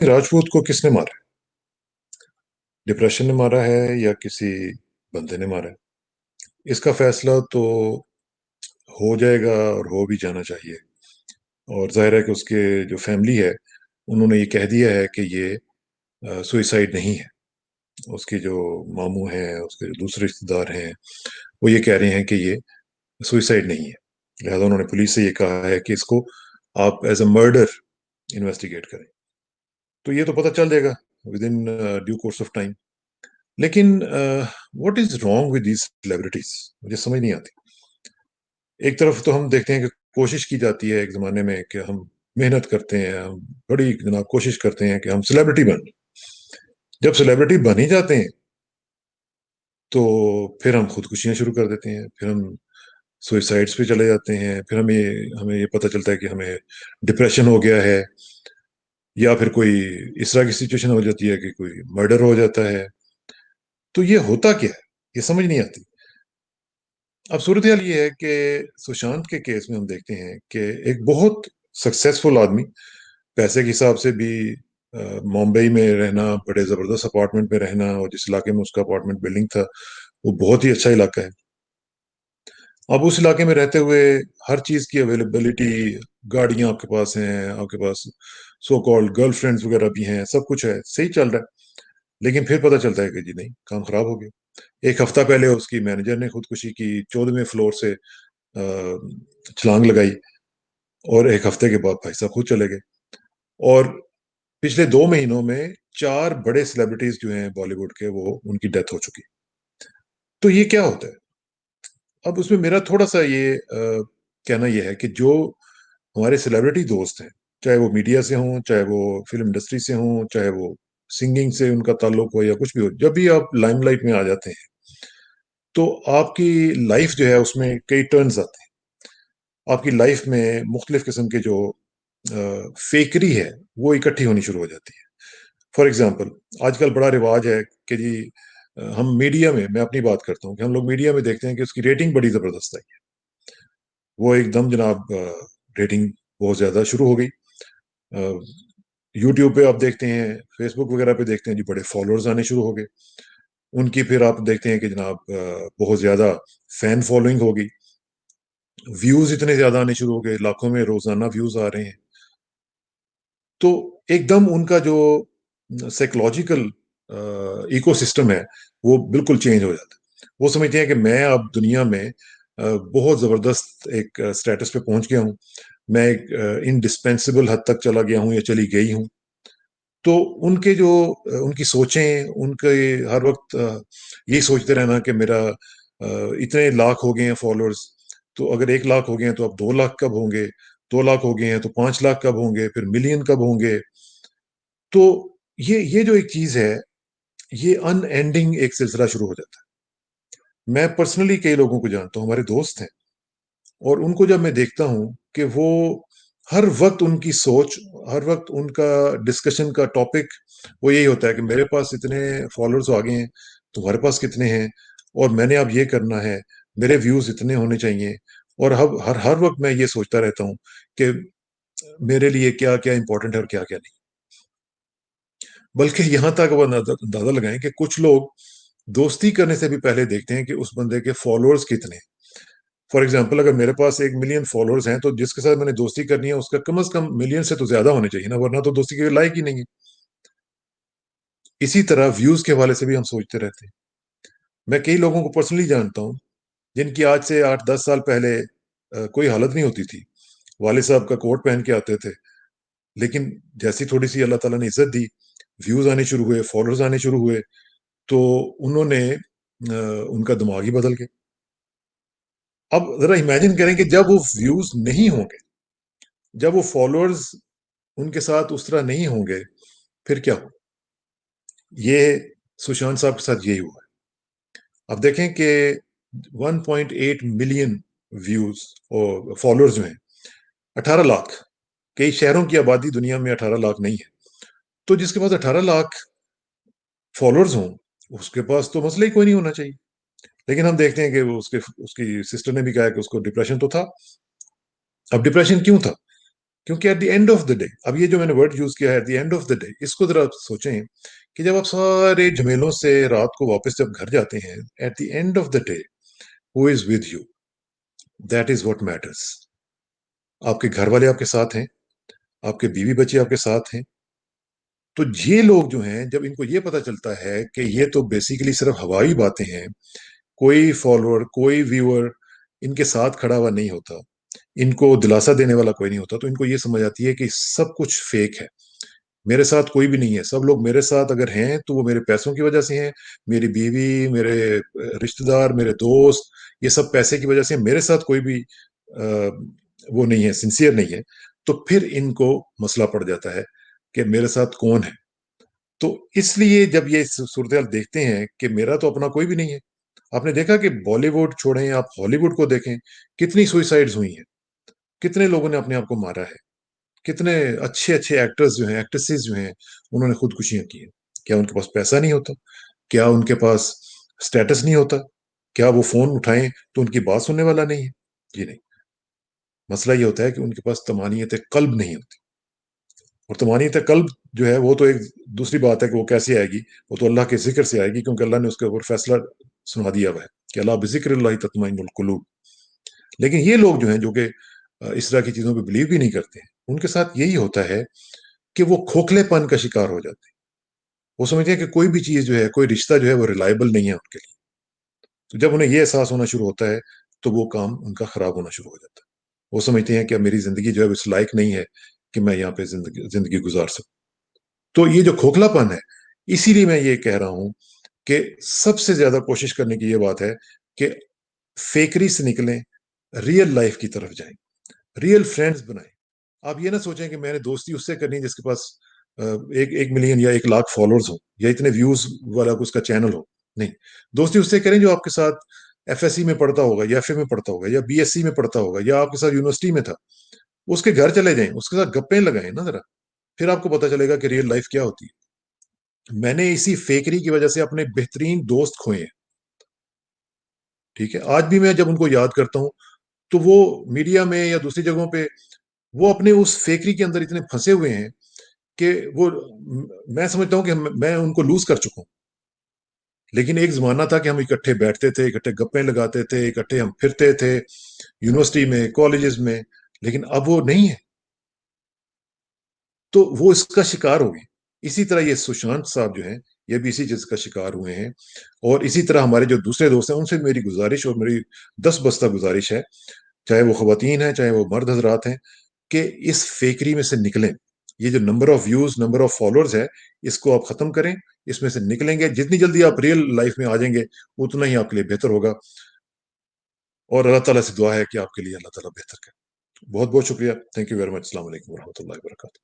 राजपूत को किसने मारा है? डिप्रेशन ने मारा है या किसी बंदे ने मारा है? इसका फैसला तो हो जाएगा और हो भी जाना चाहिए। और जाहिर है कि उसके जो फैमिली है उन्होंने ये कह दिया है कि ये सुइसाइड नहीं है। उसके जो मामू हैं, उसके जो दूसरे रिश्तेदार हैं, वो ये कह रहे हैं कि ये सुइसाइड नहीं है। लिहाजा उन्होंने पुलिस से ये कहा है कि इसको आप एज अ मर्डर इन्वेस्टिगेट करें। तो ये तो पता चल जाएगा within due course of time. लेकिन what is wrong with these celebrities, मुझे समझ नहीं आती। एक तरफ तो हम देखते हैं कि कोशिश की जाती है एक जमाने में कि हम मेहनत करते हैं, हम बड़ी जनाब कोशिश करते हैं कि हम सेलिब्रिटी बन। जब सेलिब्रिटी बन ही जाते हैं तो फिर हम खुदकुशियां शुरू कर देते हैं, फिर हम सुइसाइड्स पे चले जाते हैं, फिर हमें ये पता चलता है कि हमें डिप्रेशन हो गया है, या फिर कोई इस तरह की सिचुएशन हो जाती है कि कोई मर्डर हो जाता है। तो ये होता क्या है, ये समझ नहीं आती। अब सूरत हाल ये है कि सुशांत के केस में हम देखते हैं कि एक बहुत सक्सेसफुल आदमी, पैसे के हिसाब से भी, मुंबई में रहना, बड़े जबरदस्त अपार्टमेंट में रहना, और जिस इलाके में उसका अपार्टमेंट बिल्डिंग था वो बहुत ही अच्छा इलाका है। अब उस इलाके में रहते हुए हर चीज की अवेलेबिलिटी, गाड़ियां आपके पास हैं, आपके पास सो कॉल्ड गर्लफ्रेंड्स वगैरह भी हैं, सब कुछ है, सही चल रहा है। लेकिन फिर पता चलता है कि जी नहीं, काम खराब हो गया। एक हफ्ता पहले उसकी मैनेजर ने खुदकुशी की, 14वें फ्लोर से छलांग लगाई, और एक हफ्ते के बाद भाई साहब खुद चले गए। और पिछले 2 महीनों में 4 बड़े सेलिब्रिटीज जो हैं बॉलीवुड के, वो उनकी डेथ हो चुकी। तो ये क्या होता है? अब उसमें मेरा थोड़ा सा ये कहना यह है कि जो हमारे सेलिब्रिटी दोस्त हैं, चाहे वो मीडिया से हों, चाहे वो फिल्म इंडस्ट्री से हों, चाहे वो सिंगिंग से उनका ताल्लुक हो या कुछ भी हो, जब भी आप लाइमलाइट में आ जाते हैं तो आपकी लाइफ जो है उसमें कई टर्न्स आते हैं। आपकी लाइफ में मुख्तलिफ किस्म के जो फेकरी है वो इकट्ठी होनी शुरू हो जाती है। फॉर एग्जाम्पल, आजकल बड़ा रिवाज है कि जी हम मीडिया में, मैं अपनी बात करता हूँ कि हम लोग मीडिया में देखते हैं कि उसकी रेटिंग बड़ी जबरदस्त आई है। वो एकदम जनाब रेटिंग बहुत ज्यादा शुरू हो गई। यूट्यूब पे आप देखते हैं, फेसबुक वगैरह पे देखते हैं जी, बड़े फॉलोअर्स आने शुरू हो गए उनकी। फिर आप देखते हैं कि जनाब बहुत ज्यादा फैन फॉलोइंग हो गई, व्यूज इतने ज्यादा आने शुरू हो गए, लाखों में रोजाना व्यूज आ रहे हैं। तो एकदम उनका जो साइकोलॉजिकल इकोसिस्टम है वो बिल्कुल चेंज हो जाता है। वो समझते हैं कि मैं अब दुनिया में बहुत जबरदस्त एक स्टेटस पे पहुंच गया हूं, मैं एक इंडिस्पेंसिबल हद तक चला गया हूं या चली गई हूं। तो उनके जो उनकी सोचें, उनके हर वक्त यही सोचते रहना कि मेरा इतने लाख हो गए हैं फॉलोअर्स, तो अगर 1 लाख हो गए हैं तो अब 2 लाख कब होंगे, 2 लाख हो गए हैं तो 5 लाख कब होंगे, फिर मिलियन कब होंगे। तो ये जो एक चीज है, ये अनएंडिंग एक सिलसिला शुरू हो जाता है। मैं पर्सनली कई लोगों को जानता हूँ, हमारे दोस्त हैं, और उनको जब मैं देखता हूँ कि वो हर वक्त उनकी सोच, हर वक्त उनका डिस्कशन का टॉपिक वो यही होता है कि मेरे पास इतने फॉलोअर्स आ गए हैं, तुम्हारे पास कितने हैं, और मैंने अब ये करना है, मेरे व्यूज इतने होने चाहिए। और हर हर वक्त मैं ये सोचता रहता हूँ कि मेरे लिए क्या क्या इंपॉर्टेंट है और क्या क्या नहीं। बल्कि यहां तक वो अंदाजा लगाएं कि कुछ लोग दोस्ती करने से भी पहले देखते हैं कि उस बंदे के फॉलोअर्स कितने हैं। फॉर एग्जाम्पल, अगर मेरे पास 1 मिलियन फॉलोअर्स हैं तो जिसके साथ मैंने दोस्ती करनी है उसका कम से कम मिलियन से तो ज्यादा होने चाहिए ना, वरना तो दोस्ती के लायक ही नहीं है। इसी तरह व्यूज के हवाले से भी हम सोचते रहते हैं। मैं कई लोगों को पर्सनली जानता हूँ जिनकी आज से 8-10 साल पहले कोई हालत नहीं होती थी, वाले साहब का कोट पहन के आते थे। लेकिन जैसी थोड़ी सी अल्लाह ताला ने इज्जत दी, व्यूज आने शुरू हुए, फॉलोअर्स आने शुरू हुए, तो उन्होंने उनका दिमाग ही बदल गया। अब जरा इमेजिन करें कि जब वो व्यूज नहीं होंगे, जब वो फॉलोअर्स उनके साथ उस तरह नहीं होंगे, फिर क्या हो? ये सुशांत साहब के साथ यही हुआ है। अब देखें कि 1.8 मिलियन व्यूज और फॉलोअर्स जो हैं, 18 लाख, कई शहरों की आबादी दुनिया में 18 लाख नहीं है। तो जिसके पास 18 लाख फॉलोअर्स हों, उसके पास तो मसला ही कोई नहीं होना चाहिए। लेकिन हम देखते हैं कि वो उसके उसकी सिस्टर ने भी कहा कि उसको डिप्रेशन तो था। अब डिप्रेशन क्यों था? کیونکہ at the end of the day, اب یہ جو میں نے ورڈ یوز کیا ہے at the end of the day, اس کو ذرا سوچیں کہ جب آپ سارے جھمیلوں سے رات کو واپس جب گھر جاتے ہیں، at the end of the day who is with you, that is what matters. آپ کے گھر والے آپ کے ساتھ ہیں، آپ کے بیوی بچے آپ کے ساتھ ہیں. تو یہ لوگ جو ہیں، جب ان کو یہ پتا چلتا ہے کہ یہ تو بیسیکلی صرف ہوائی باتیں ہیں، کوئی فالوور کوئی ویور ان کے ساتھ کھڑا ہوا نہیں ہوتا، ان کو دلاسا دینے والا کوئی نہیں ہوتا، تو ان کو یہ سمجھ آتی ہے کہ سب کچھ فیک ہے، میرے ساتھ کوئی بھی نہیں ہے. سب لوگ میرے ساتھ اگر ہیں تو وہ میرے پیسوں کی وجہ سے ہیں، میری بیوی، میرے رشتہ دار، میرے دوست، یہ سب پیسے کی وجہ سے ہیں. میرے ساتھ کوئی بھی وہ نہیں ہے، سنسیئر نہیں ہے. تو پھر ان کو مسئلہ پڑ جاتا ہے کہ میرے ساتھ کون ہے. تو اس لیے جب یہ صورتحال دیکھتے ہیں کہ میرا تو اپنا کوئی بھی نہیں ہے. آپ نے دیکھا کہ بالی ووڈ چھوڑیں، آپ ہالی ووڈ کو دیکھیں، کتنی سوئسائڈز ہوئی ہیں، کتنے لوگوں نے اپنے آپ کو مارا ہے، کتنے اچھے اچھے ایکٹرز جو ہیں، ایکٹریسز جو ہیں، انہوں نے خودکشیاں کی ہیں. کیا ان کے پاس پیسہ نہیں ہوتا؟ کیا ان کے پاس سٹیٹس نہیں ہوتا؟ کیا وہ فون اٹھائیں تو ان کی بات سننے والا نہیں ہے؟ جی نہیں. مسئلہ یہ ہوتا ہے کہ ان کے پاس طمانینت قلب نہیں ہوتی. اور طمانینت قلب جو ہے وہ تو ایک دوسری بات ہے کہ وہ کیسے آئے گی، وہ تو اللہ کے ذکر سے آئے گی، کیونکہ اللہ نے اس کے اوپر فیصلہ سنا دیا ہوا ہے کہ اللہ بذکر اللہ تطمئن القلوب. لیکن یہ لوگ جو ہیں، جو کہ اس طرح کی چیزوں پہ بلیو بھی نہیں کرتے ہیں، ان کے ساتھ یہی ہوتا ہے کہ وہ کھوکھلے پن کا شکار ہو جاتے ہیں. وہ سمجھتے ہیں کہ کوئی بھی چیز جو ہے، کوئی رشتہ جو ہے وہ ریلائبل نہیں ہے ان کے لیے. تو جب انہیں یہ احساس ہونا شروع ہوتا ہے تو وہ کام ان کا خراب ہونا شروع ہو جاتا ہے. وہ سمجھتے ہیں کہ اب میری زندگی جو ہے اس لائق نہیں ہے کہ میں یہاں پہ زندگی گزار سکوں. تو یہ جو کھوکھلا پن ہے، اسی لیے میں یہ کہہ رہا ہوں کہ سب سے زیادہ کوشش کرنے کی یہ بات ہے کہ فیکری سے نکلیں، ریئل لائف کی طرف جائیں، ریئل فرینڈز بنائیں. آپ یہ نہ سوچیں کہ میں نے دوستی اس سے کرنی ہے جس کے پاس ایک ملین یا 1 لاکھ فالوورز ہو، یا اتنے ویوز والا اس کا چینل ہو. نہیں، دوستی اس سے کریں جو آپ کے ساتھ ایف ایس سی میں پڑھتا ہوگا، یا ایف اے میں پڑھتا ہوگا، یا بی ایس سی میں پڑھتا ہوگا، یا آپ کے ساتھ یونیورسٹی میں تھا. اس کے گھر چلے جائیں، اس کے ساتھ گپیں لگائیں نا ذرا، پھر آپ کو پتا چلے گا کہ ریئل لائف کیا ہوتی ہے. میں نے اسی فیکری کی وجہ سے اپنے بہترین دوست کھوئے ہیں. ٹھیک ہے، آج بھی میں جب ان کو یاد کرتا ہوں تو وہ میڈیا میں یا دوسری جگہوں پہ وہ اپنے اس فیکری کے اندر اتنے پھنسے ہوئے ہیں کہ وہ، میں سمجھتا ہوں کہ میں ان کو لوز کر چکا ہوں. لیکن ایک زمانہ تھا کہ ہم اکٹھے بیٹھتے تھے، اکٹھے گپیں لگاتے تھے، اکٹھے ہم پھرتے تھے یونیورسٹی میں، کالجز میں. لیکن اب وہ نہیں ہے. تو وہ اس کا شکار ہو گئی. اسی طرح یہ سشانت صاحب جو ہیں، یہ بھی اسی چیز کا شکار ہوئے ہیں. اور اسی طرح ہمارے جو دوسرے دوست ہیں، ان سے میری گزارش، اور میری 10 بستہ گزارش ہے، چاہے وہ خواتین ہیں چاہے وہ مرد حضرات ہیں، کہ اس فیکری میں سے نکلیں. یہ جو number of views, number of followers ہے، اس کو آپ ختم کریں. اس میں سے نکلیں گے، جتنی جلدی آپ ریئل لائف میں آ جائیں گے اتنا ہی آپ کے لیے بہتر ہوگا. اور اللہ تعالیٰ سے دعا ہے کہ آپ کے لیے اللہ تعالیٰ بہتر کرے. بہت بہت شکریہ. Thank you very much. السلام علیکم ورحمۃ اللہ وبرکاتہ.